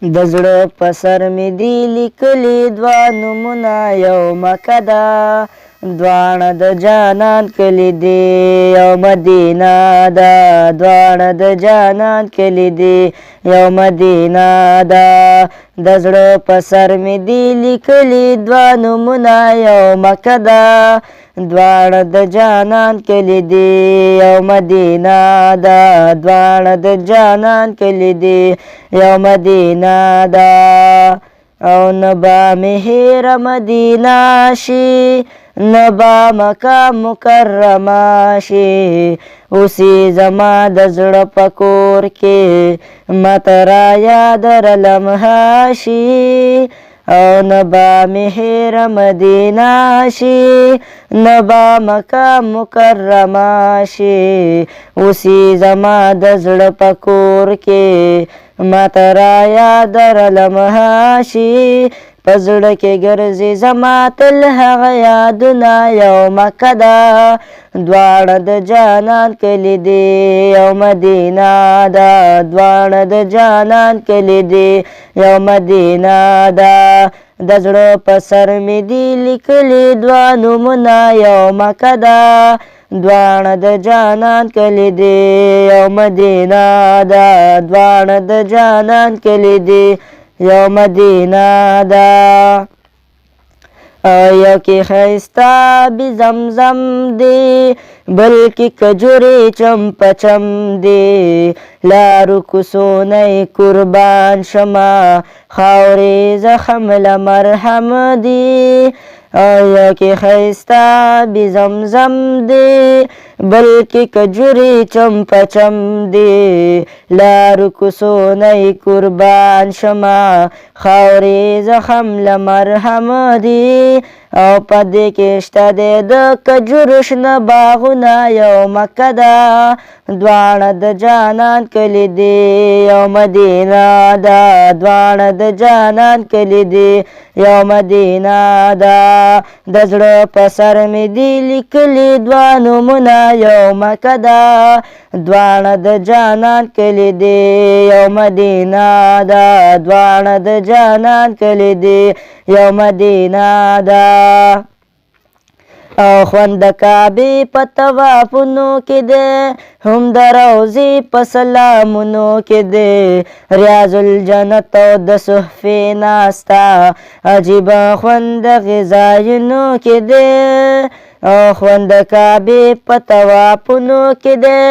د زړه په سر مې دي لیکلي دوه نومونه، یو مکه ده دواړه د جانان کلي دي، یو مدینه ده دواړه د جانان کلي دي، یو مدینه ده. د زړه په سر مې دي لیکلي دوه نومونه، یو مکه ده دواړه د جانان کلي دي، یو مدینه ده دواړه د جانان کلي دي، یو مدینه ده. او نه به مې هېره مدینه شي، نه به مکه مکرمه شي، اوسې زما د زړه په کور کې ماته رایاده لمحه شي. او نه به مې هېره مدینه شي، نه به مکه مکرمه شي، اوسې زما د زړه په کور کې ماته رایاده لمحه شي. په زړه کې ګرځي زما تل هغه یادونه، یو مکه ده دواړه د جانان کلي دي، یو مدینه ده دواړه د جانان کلي دي، یو مدینه ده. د زړه په سر مې دي لیکلي دوه نومونه، یو مکه ده دواړه د جانان کلي دي، یو مدینه ده دواړه د جانان کلي دي، یو مدینه ده. یو کې ښایسته بي زمزم دی، بل کې کجورې چم په چم دی، لارو کوڅو نه قربان شمه خاورې زخم له مرهم دی. یو کې ښایسته بي زمزم دی، بل کې کجورې چم په چم دی، لارو کوڅو نه قربان شمه خاورې زخم له مرهم دی. او په دې کې شته دی د کجورو شنه باغونه، یو مکه ده دواړه د جانان کلي دي، یو مدینه ده دواړه د جانان کلي دي، یو مدینه ده. د زړه په سر مې دي لیکلي دوه نومونه، یو مکه ده دواړه د جانان کلي دي، یو مدینه ده دواړه د جانان کلي دي، یو مدینه ده. او خوند د کعبې په طوافونو کې دی، هم د روضې په سلامونو کې دی، ریاض الجنت او د صحفې ناسته عجیبه خوند د غذایونو کې دی. او خوند د کعبې په طوافونو کې دی،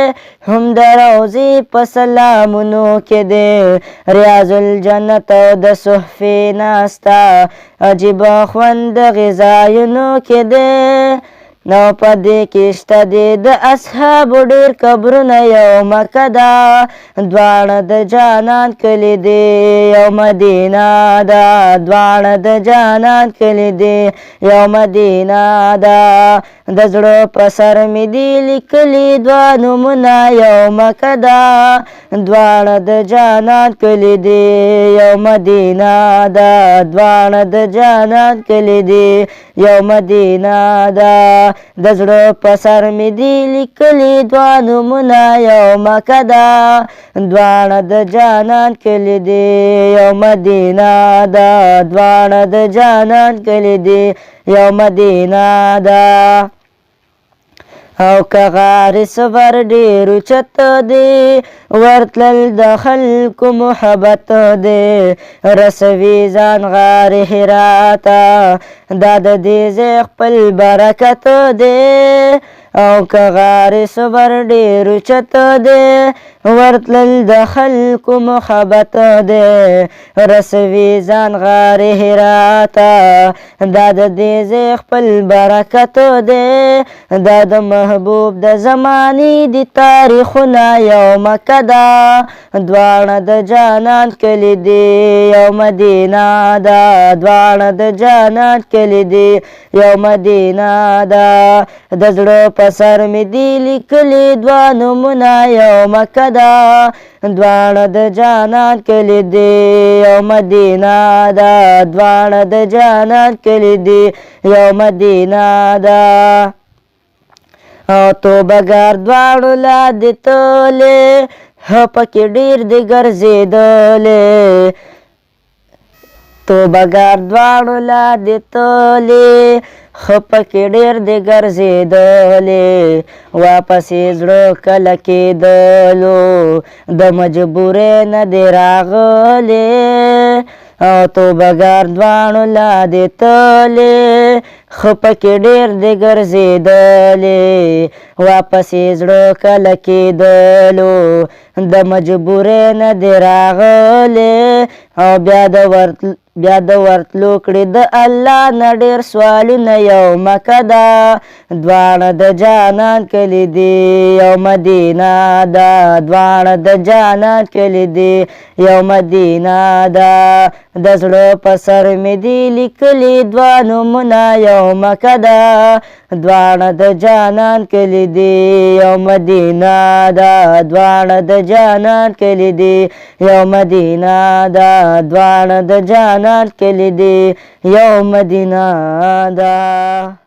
هم د روضې په سلامونو کې دی، ریاض الجنت او د صحفې ناسته عجیبه خوند د غذایونو کې دی. نو په دې کې شته دی د اصحابو ډېر قبرونه، یو مکه ده دواړه د جانان کلي دي، یو مدینه ده دواړه د جانان کلي دي، یو مدینه ده. د زړه په سر مې دي لیکلي دوه نومونه، یو مکه ده دواړه د جانان کلي دي، یو مدینه ده دواړه د جانان کلي دي، یو مدینه ده. د زړه په سر مې دي لیکلي دوه نومونه، یو مکه ده دواړه د جانان کلي دي، یو مدینه ده دواړه د جانان کلي دي، یو مدینه ده. او که غار صبر ډېر اوچت دی، ورتلل د خلکو محبت دی، رسوي ځان غار حرا ته دا د دې ځای خپل برکت دی. او که غار صبر ډېر اوچت دی، ورتلل د خلکو محبت دی، رسوي ځان غار حرا ته دا د دې ځای خپل برکت دی. دا د محبوب د زمانې د تاریخونه، یو مکه ده دواړه د جانان کلي دي، یو مدینه ده دواړه د جانان کلي دي، یو مدینه ده. د زړه په سر مې دي لیکلي دوه نومونه، یو مکه ده دواړه د جانان کلي دي، یو مدینه ده دواړه د جانان کلي دي، یو مدینه ده. او توبهګار دواړو لا دې تلې، پکې ډېر دې ګرځېدلې، توبګار دواړو لا دې تلې ښه پکې ډېر دې ګرځېدلې واپسې زړه کله کېدلو د مجبورۍ نه دې راغلې توبګار دواړو لا دې تلې ښه پکې ډېر دې ګرځېدلې واپسې زړه کله کېدلو د مجبورۍ نه دې راغلې او بیا د ورتلو کړې د الله نه ډېر سوالونه یو مکه ده دواړه د جانان کلي دي یو مدینه ده دواړه د جانان کلي دي یو مدینه ده د زړه په سر مې دي لیکلي دوه نومونه یو مکه ده دواړه د جانان کلي دي یو مدینه ده دواړه د جانان کلي دي یو مدینه ده دواړه د جانان کلي دي یو مدینه ده